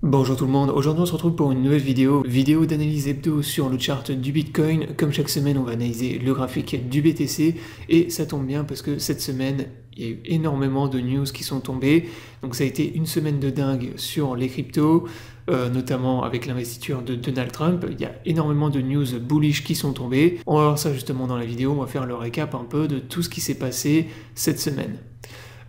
Bonjour tout le monde, aujourd'hui on se retrouve pour une nouvelle vidéo d'analyse hebdo sur le chart du Bitcoin. Comme chaque semaine on va analyser le graphique du BTC et ça tombe bien parce que cette semaine il y a eu énormément de news qui sont tombées. Donc ça a été une semaine de dingue sur les cryptos, notamment avec l'investiture de Donald Trump. Il y a énormément de news bullish qui sont tombées. On va voir ça justement dans la vidéo, on va faire le récap un peu de tout ce qui s'est passé cette semaine.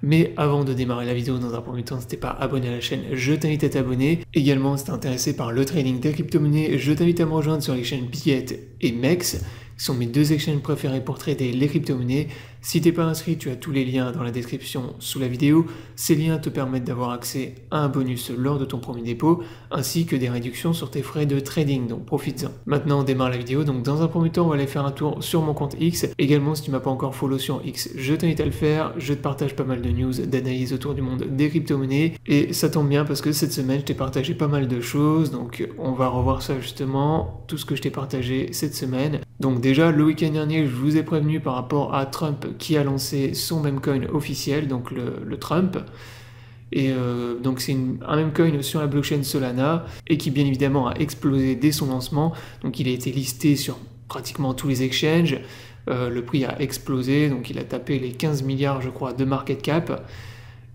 Mais avant de démarrer la vidéo, dans un premier temps, si t'es pas abonné à la chaîne, je t'invite à t'abonner. Également, si t'es intéressé par le trading des crypto-monnaies, je t'invite à me rejoindre sur les chaînes Biget et Mex, qui sont mes deux exchanges préférés pour trader les crypto-monnaies. Si t'es pas inscrit, tu as tous les liens dans la description sous la vidéo. Ces liens te permettent d'avoir accès à un bonus lors de ton premier dépôt, ainsi que des réductions sur tes frais de trading, donc profites-en. Maintenant, on démarre la vidéo. Donc dans un premier temps, on va aller faire un tour sur mon compte X. Également, si tu m'as pas encore follow sur X, je t'invite à le faire. Je te partage pas mal de news, d'analyse autour du monde des crypto-monnaies. Et ça tombe bien parce que cette semaine, je t'ai partagé pas mal de choses. Donc on va revoir ça justement, tout ce que je t'ai partagé cette semaine. Donc déjà, le week-end dernier, je vous ai prévenu par rapport à Trump qui a lancé son memecoin officiel, donc le Trump. Et donc c'est un memecoin sur la blockchain Solana et qui bien évidemment a explosé dès son lancement. Donc il a été listé sur pratiquement tous les exchanges. Le prix a explosé, donc il a tapé les 15 milliards je crois de market cap.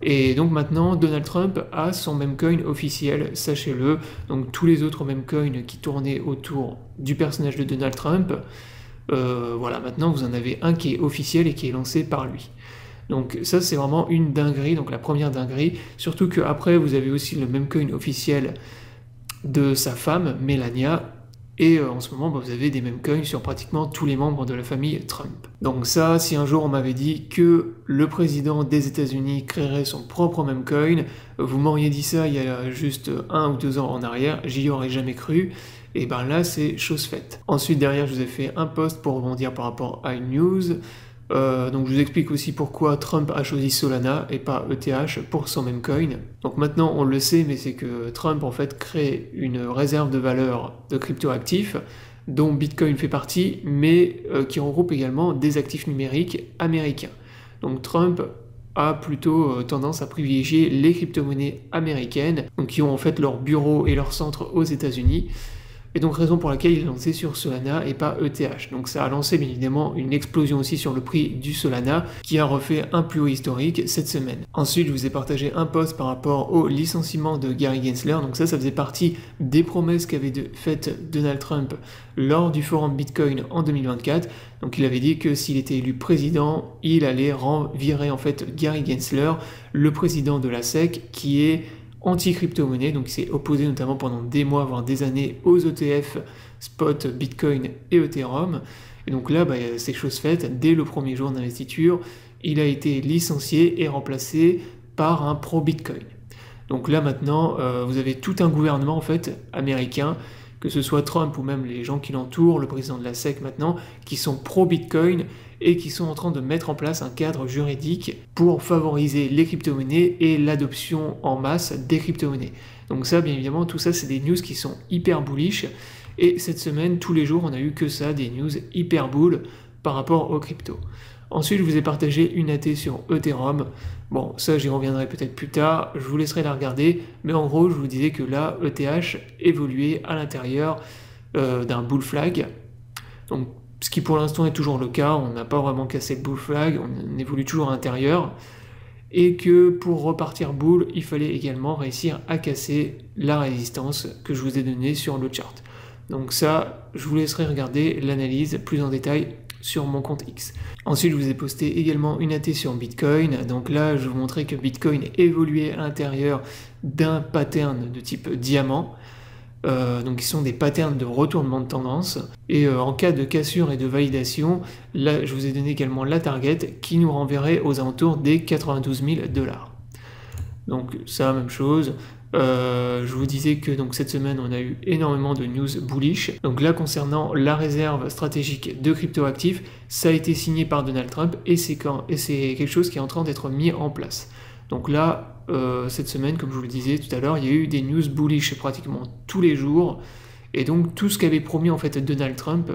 Et donc maintenant, Donald Trump a son memecoin officiel, sachez-le. Donc tous les autres memecoins qui tournaient autour du personnage de Donald Trump, voilà, maintenant vous en avez un qui est officiel et qui est lancé par lui. Donc ça c'est vraiment une dinguerie, donc la première dinguerie, surtout qu'après vous avez aussi le memecoin officiel de sa femme, Melania, et en ce moment, vous avez des memecoins sur pratiquement tous les membres de la famille Trump. Donc ça, si un jour on m'avait dit que le président des États-Unis créerait son propre memecoin, vous m'auriez dit ça il y a juste 1 ou 2 ans en arrière, j'y aurais jamais cru. Et ben là, c'est chose faite. Ensuite, derrière, je vous ai fait un post pour rebondir par rapport à une news. Donc je vous explique aussi pourquoi Trump a choisi Solana et pas ETH pour son memecoin. Donc maintenant on le sait, mais c'est que Trump en fait crée une réserve de valeur de cryptoactifs dont Bitcoin fait partie, mais qui regroupe également des actifs numériques américains. Donc Trump a plutôt tendance à privilégier les crypto-monnaies américaines, donc qui ont en fait leur bureau et leur centre aux États-Unis. Et donc raison pour laquelle il est lancé sur Solana et pas ETH. Donc ça a lancé bien évidemment une explosion aussi sur le prix du Solana qui a refait un plus haut historique cette semaine. Ensuite je vous ai partagé un post par rapport au licenciement de Gary Gensler. Donc ça faisait partie des promesses qu'avait faites Donald Trump lors du forum Bitcoin en 2024. Donc il avait dit que s'il était élu président, il allait virer en fait Gary Gensler, le président de la SEC qui est anti-crypto-monnaie, donc il s'est opposé notamment pendant des mois, voire des années aux ETF, Spot, Bitcoin et Ethereum. Et donc là, c'est chose faite, dès le premier jour d'investiture, il a été licencié et remplacé par un pro-Bitcoin. Donc là maintenant, vous avez tout un gouvernement en fait américain, que ce soit Trump ou même les gens qui l'entourent, le président de la SEC maintenant, qui sont pro-Bitcoin et qui sont en train de mettre en place un cadre juridique pour favoriser les crypto-monnaies et l'adoption en masse des crypto-monnaies. Donc ça, bien évidemment, tout ça, c'est des news qui sont hyper bullish. Et cette semaine, tous les jours, on a eu que ça, des news hyper bull par rapport aux cryptos. Ensuite, je vous ai partagé une AT sur Ethereum. Bon, ça, j'y reviendrai peut-être plus tard. Je vous laisserai la regarder. Mais en gros, je vous disais que là, ETH évoluait à l'intérieur d'un bull flag. Donc, ce qui pour l'instant est toujours le cas, on n'a pas vraiment cassé le bull flag, on évolue toujours à l'intérieur, et que pour repartir bull, il fallait également réussir à casser la résistance que je vous ai donnée sur le chart. Donc ça, je vous laisserai regarder l'analyse plus en détail sur mon compte X. Ensuite, je vous ai posté également une AT sur Bitcoin, donc là, je vous montrais que Bitcoin évoluait à l'intérieur d'un pattern de type diamant, donc ils sont des patterns de retournement de tendance, et en cas de cassure et de validation, là je vous ai donné également la target qui nous renverrait aux alentours des 92 000 $. Donc ça, même chose. Je vous disais que donc cette semaine on a eu énormément de news bullish. Donc là concernant la réserve stratégique de cryptoactifs, ça a été signé par Donald Trump et c'est quelque chose qui est en train d'être mis en place. Donc là, cette semaine, comme je vous le disais tout à l'heure, il y a eu des news bullish pratiquement tous les jours. Et donc tout ce qu'avait promis en fait Donald Trump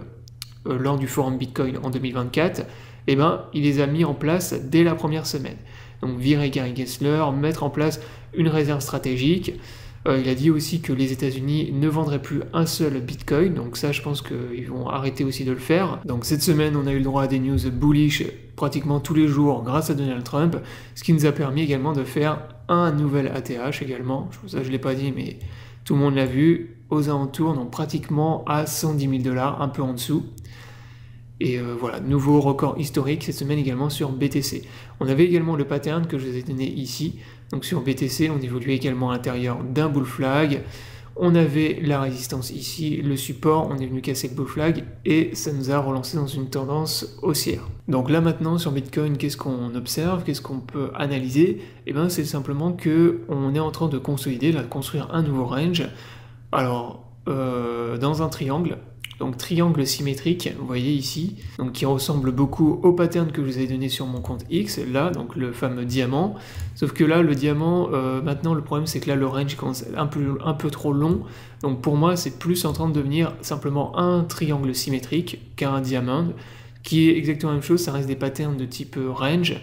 lors du forum Bitcoin en 2024, eh ben, il les a mis en place dès la première semaine. Donc virer Gary Gensler, mettre en place une réserve stratégique, Il a dit aussi que les États-Unis ne vendraient plus un seul Bitcoin, donc ça je pense qu'ils vont arrêter aussi de le faire. Donc cette semaine on a eu le droit à des news bullish pratiquement tous les jours grâce à Donald Trump, ce qui nous a permis également de faire un nouvel ATH également, ça je l'ai pas dit mais tout le monde l'a vu, aux alentours, donc pratiquement à 110 000 $, un peu en dessous. Et voilà, nouveau record historique cette semaine également sur BTC. On avait également le pattern que je vous ai donné ici. Donc sur BTC, on évoluait également à l'intérieur d'un bull flag. On avait la résistance ici, le support, on est venu casser le bull flag et ça nous a relancé dans une tendance haussière. Donc là maintenant sur Bitcoin, qu'est-ce qu'on observe, qu'est-ce qu'on peut analyser? Et bien c'est simplement que on est en train de consolider, de construire un nouveau range. Alors dans un triangle. Donc triangle symétrique, vous voyez ici, donc qui ressemble beaucoup au pattern que je vous ai donné sur mon compte X, là, donc le fameux diamant, sauf que là, le diamant, maintenant le problème c'est que là le range commence un peu trop long, donc pour moi c'est plus en train de devenir simplement un triangle symétrique qu'un diamant, qui est exactement la même chose, ça reste des patterns de type range,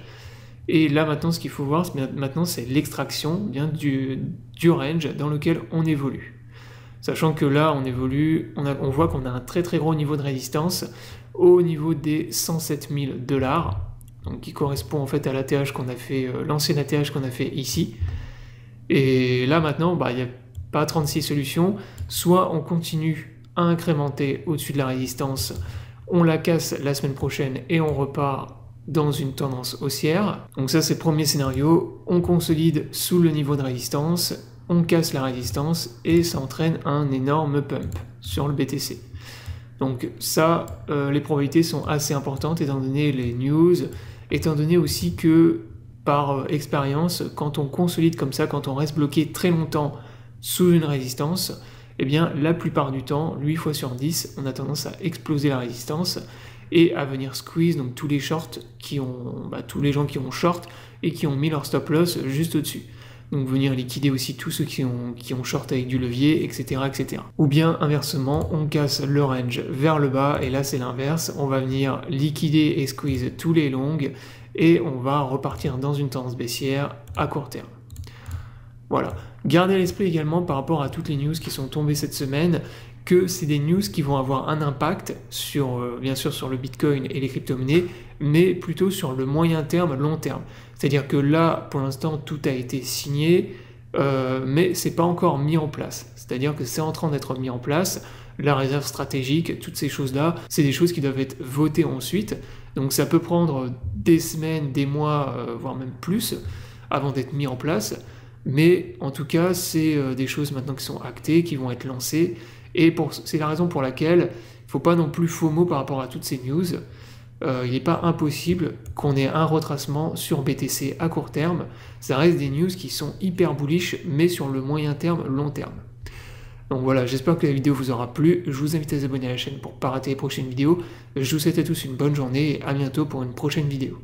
et là maintenant ce qu'il faut voir, maintenant c'est l'extraction bien du range dans lequel on évolue. Sachant que là, on évolue, on voit qu'on a un très très gros niveau de résistance au niveau des 107 000 $, donc qui correspond en fait à l'ATH qu'on a fait, l'ancien ATH qu'on a fait ici. Et là maintenant, il n'y a pas 36 solutions, soit on continue à incrémenter au-dessus de la résistance, on la casse la semaine prochaine et on repart dans une tendance haussière. Donc ça c'est le premier scénario, on consolide sous le niveau de résistance, on casse la résistance et ça entraîne un énorme pump sur le BTC. Donc ça, les probabilités sont assez importantes étant donné les news, étant donné aussi que par expérience, quand on consolide comme ça, quand on reste bloqué très longtemps sous une résistance, eh bien la plupart du temps, 8 fois sur 10, on a tendance à exploser la résistance et à venir squeeze donc tous les shorts qui ont, tous les gens qui ont short et qui ont mis leur stop loss juste au-dessus. Donc venir liquider aussi tous ceux qui ont short avec du levier, etc., etc. Ou bien inversement, on casse le range vers le bas, et là c'est l'inverse, on va venir liquider et squeeze tous les longs, et on va repartir dans une tendance baissière à court terme. Voilà. Gardez à l'esprit également par rapport à toutes les news qui sont tombées cette semaine, que c'est des news qui vont avoir un impact sur, bien sûr sur le Bitcoin et les crypto-monnaies, mais plutôt sur le moyen terme, long terme. C'est-à-dire que là, pour l'instant, tout a été signé, mais c'est pas encore mis en place. C'est-à-dire que c'est en train d'être mis en place, la réserve stratégique, toutes ces choses-là, c'est des choses qui doivent être votées ensuite, donc ça peut prendre des semaines, des mois, voire même plus, avant d'être mis en place, mais en tout cas, c'est des choses maintenant qui sont actées, qui vont être lancées, et c'est la raison pour laquelle il ne faut pas non plus FOMO par rapport à toutes ces news. Il n'est pas impossible qu'on ait un retracement sur BTC à court terme. Ça reste des news qui sont hyper bullish, mais sur le moyen terme, long terme. Donc voilà, j'espère que la vidéo vous aura plu. Je vous invite à vous abonner à la chaîne pour ne pas rater les prochaines vidéos. Je vous souhaite à tous une bonne journée et à bientôt pour une prochaine vidéo.